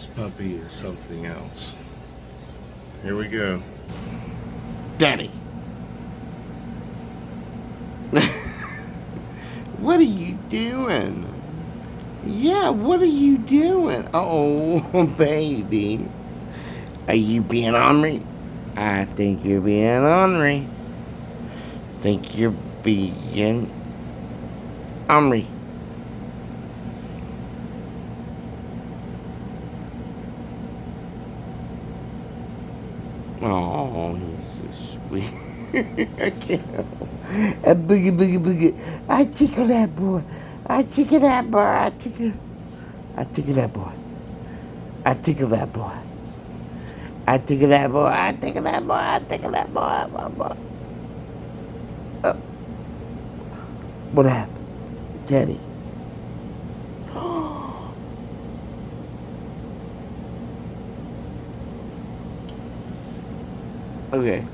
This puppy is something else. Here we go. Daddy. What are you doing? Yeah, what are you doing? Oh, baby. Are you being ornery? I think you're being ornery. Think you're being ornery. Oh, he's so sweet. I can't help. A boogie, boogie, boogie. I tickle that boy. I tickle that boy. I tickle that boy. I tickle that boy. I tickle that boy. I tickle that boy. I tickle that boy. Boy. What happened? Teddy. Okay.